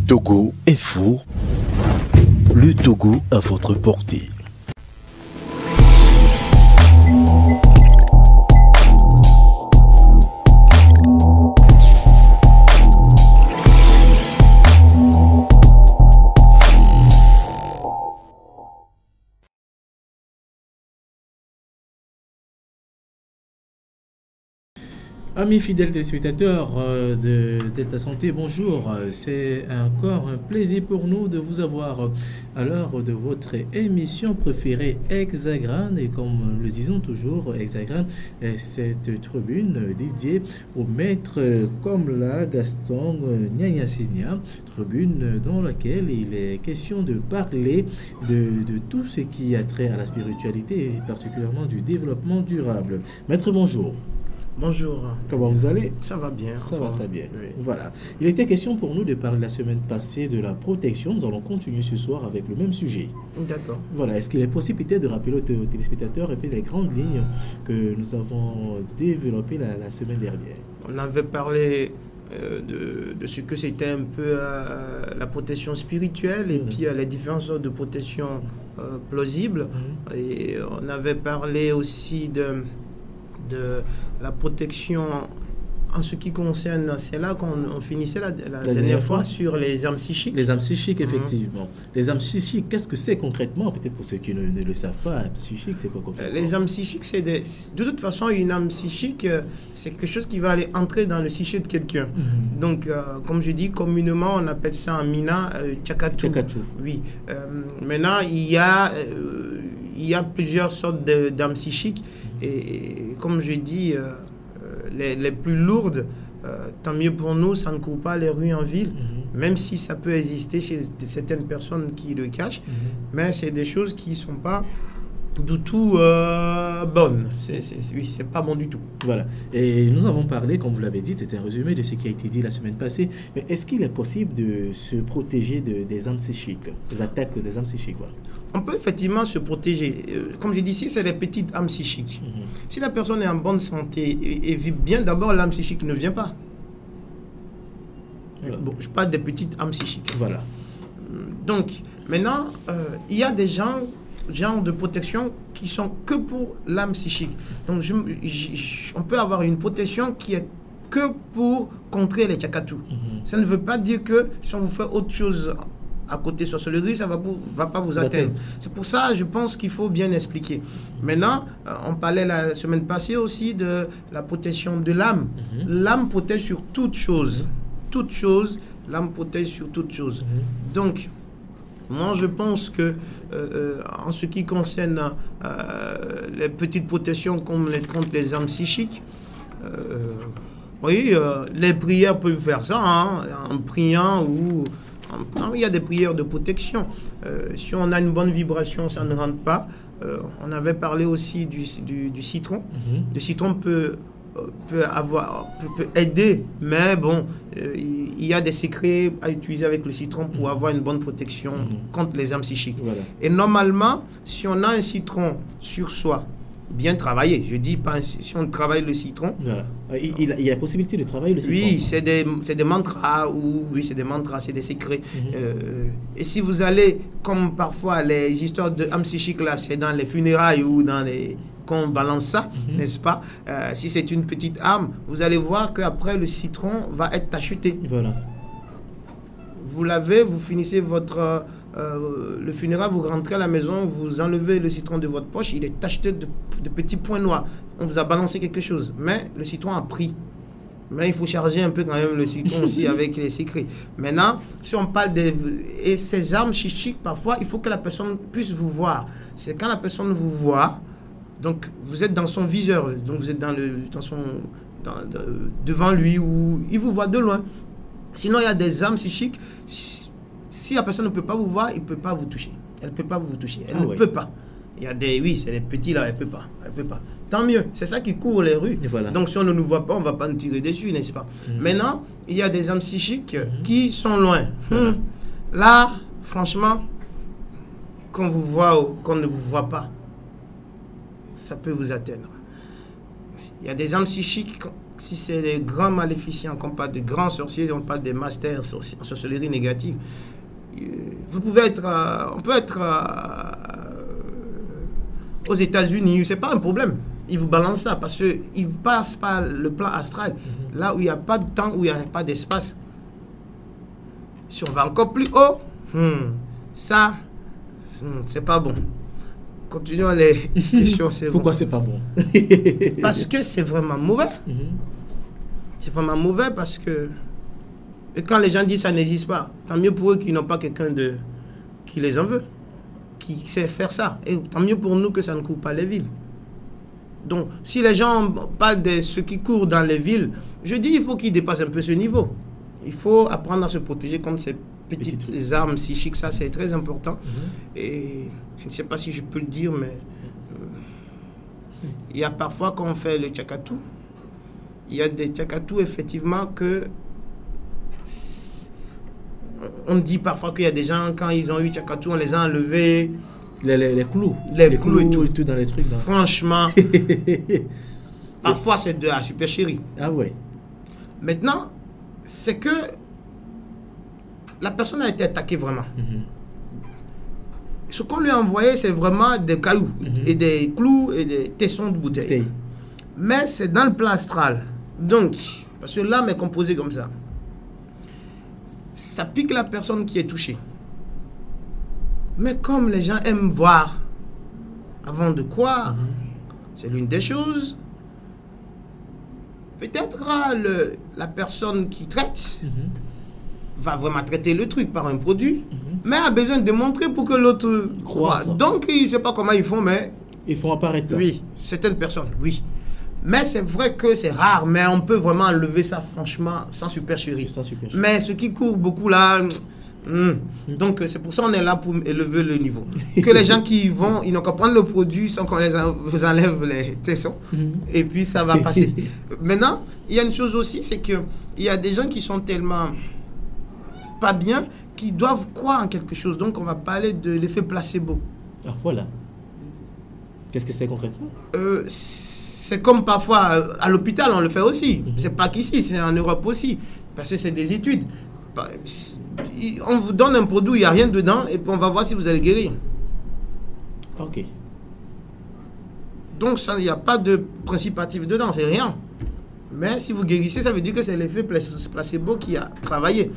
Togo Info, le Togo à votre portée. Amis fidèles téléspectateurs de Delta Santé, bonjour. C'est encore un plaisir pour nous de vous avoir à l'heure de votre émission préférée Hexagramme. Et comme le disons toujours, Hexagramme est cette tribune dédiée au maître Komla Gaston Nyanyasinia, tribune dans laquelle il est question de parler de tout ce qui a trait à la spiritualité et particulièrement du développement durable. Maître, bonjour. Bonjour. Comment vous allez? Ça va bien. Ça va très bien. Oui. Voilà. Il était question pour nous de parler la semaine passée de la protection. Nous allons continuer ce soir avec le même sujet. D'accord. Voilà. Est-ce qu'il est possible peut-être de rappeler aux téléspectateurs et puis les grandes lignes que nous avons développées la semaine dernière? On avait parlé de ce que c'était un peu la protection spirituelle et puis les différentes sortes de protection plausibles. Et on avait parlé aussi de la protection en ce qui concerne, c'est là qu'on finissait la dernière fois sur les armes psychiques. Les armes psychiques, effectivement. Les armes psychiques, qu'est-ce que c'est concrètement? Peut-être pour ceux qui ne le savent pas, psychique, c'est quoi concrètement? Les armes psychiques, c'est de toute façon, une arme psychique, c'est quelque chose qui va aller entrer dans le psyché de quelqu'un. Donc, comme je dis, communément, on appelle ça un mina tchakatu. Oui. Maintenant, il y a plusieurs sortes d'armes psychiques. Et comme je dis, les plus lourdes, tant mieux pour nous, ça ne court pas les rues en ville, même si ça peut exister chez certaines personnes qui le cachent, mais c'est des choses qui ne sont pas du tout bonnes. Oui, c'est pas bon du tout. Voilà. Et nous avons parlé, comme vous l'avez dit, c'était un résumé de ce qui a été dit la semaine passée, mais est-ce qu'il est possible de se protéger des armes psychiques, des attaques des armes psychiques? Voilà. On peut effectivement se protéger. Comme je dis ici, c'est les petites âmes psychiques. Si la personne est en bonne santé et vit bien, d'abord, l'âme psychique ne vient pas. Voilà. Bon, je parle des petites âmes psychiques. Voilà. Donc, maintenant, il y a des genres de protection qui sont que pour l'âme psychique. Donc, on peut avoir une protection qui est que pour contrer les tchakatou. Ça ne veut pas dire que si on vous fait autre chose à côté sorcellerie, ça ne va pas vous atteindre. C'est pour ça, je pense qu'il faut bien expliquer. Maintenant, on parlait la semaine passée aussi de la protection de l'âme. L'âme protège sur toute chose. Toute chose, l'âme protège sur toute chose. Donc, moi, je pense que en ce qui concerne les petites protections contre les armes psychiques, oui, les prières peuvent faire ça, hein, en priant ou... Il y a des prières de protection. Si on a une bonne vibration, ça ne rentre pas. On avait parlé aussi du citron. Le citron peut aider, mais bon, il y a des secrets à utiliser avec le citron pour avoir une bonne protection contre les armes psychiques. Voilà. Et normalement, si on a un citron sur soi, bien travaillé, je dis pas si on travaille le citron. Voilà. Il y a la possibilité de travailler le citron. Oui, c'est des mantras, c'est des mantras, c'est des secrets. Et si vous allez, comme parfois les histoires de âme psychique, là, c'est dans les funérailles ou dans les... qu'on balance ça, n'est-ce pas? Si c'est une petite âme, vous allez voir qu'après le citron va être tacheté. Voilà. Vous lavez, vous finissez votre... le funérail, vous rentrez à la maison, vous enlevez le citron de votre poche, il est tacheté de petits points noirs. On vous a balancé quelque chose, mais le citron a pris. Mais il faut charger un peu quand même le citron aussi avec les secrets. Maintenant, si on parle et ces armes psychiques, parfois, il faut que la personne puisse vous voir. C'est quand la personne vous voit, donc vous êtes dans son viseur, donc vous êtes devant lui, ou il vous voit de loin. Sinon, il y a des armes psychiques. Si la personne ne peut pas vous voir, il ne peut pas vous toucher. Elle ne peut pas vous toucher. Elle ne peut pas. Il y a c'est les petits là, elle ne peut pas. Elle peut pas. Tant mieux. C'est ça qui court les rues. Voilà. Donc, si on ne nous voit pas, on ne va pas nous tirer dessus, n'est-ce pas? Maintenant, il y a des âmes psychiques qui sont loin. Là, franchement, qu'on vous voit ou qu'on ne vous voit pas, ça peut vous atteindre. Il y a des âmes psychiques, si c'est des grands maléficients, qu'on parle de grands sorciers, on parle des masters en sorcellerie négative, vous pouvez être, on peut être aux États-Unis, c'est pas un problème. Ils vous balancent ça parce qu'ils passent par le plan astral, là où il n'y a pas de temps, où il n'y a pas d'espace. Si on va encore plus haut, ça, c'est pas bon. Continuons les questions. Pourquoi c'est pas bon? Parce que c'est vraiment mauvais. C'est vraiment mauvais parce que... Et quand les gens disent ça n'existe pas, tant mieux pour eux qui n'ont pas quelqu'un qui les en veut, qui sait faire ça. Et tant mieux pour nous que ça ne court pas les villes. Donc, si les gens parlent de ceux qui courent dans les villes, je dis il faut qu'ils dépassent un peu ce niveau. Il faut apprendre à se protéger contre ces petites armes psychiques. Ça, c'est très important. Et je ne sais pas si je peux le dire, mais il y a parfois quand on fait le tchakatou, il y a des tchakatou effectivement que on dit parfois qu'il y a des gens, quand ils ont eu tchakatou, on les a enlevés. Les clous. Les clous et tout dans les trucs. Dans... Franchement, parfois c'est de la supercherie. Ah ouais. Maintenant, c'est que la personne a été attaquée vraiment. Ce qu'on lui a envoyé, c'est vraiment des cailloux et des clous et des tessons de bouteille. Mais c'est dans le plan astral. Donc, parce que l'âme est composée comme ça. Ça pique la personne qui est touchée. Mais comme les gens aiment voir avant de croire, c'est l'une des choses. Peut-être la personne qui traite va vraiment traiter le truc par un produit, mais a besoin de montrer pour que l'autre croit. Donc, il ne sait pas comment ils font, mais... Ils font apparaître ça. Oui, certaines personnes, oui. Mais c'est vrai que c'est rare, mais on peut vraiment enlever ça franchement sans supercherie. Mais ce qui court beaucoup là... Donc c'est pour ça qu'on est là pour élever le niveau. Que les gens qui vont, ils n'ont qu'à prendre le produit sans qu'on vous enlève les tessons. Et puis ça va passer. Maintenant, il y a une chose aussi, c'est qu'il y a des gens qui sont tellement pas bien, qui doivent croire en quelque chose. Donc on va parler de l'effet placebo. Ah voilà. Qu'est-ce que c'est concrètement? C'est comme parfois à l'hôpital, on le fait aussi. C'est pas qu'ici, c'est en Europe aussi. Parce que c'est des études. On vous donne un produit, il n'y a rien dedans, et puis on va voir si vous allez guérir. Ok. Donc, il n'y a pas de principe actif dedans, c'est rien. Mais si vous guérissez, ça veut dire que c'est l'effet placebo qui a travaillé.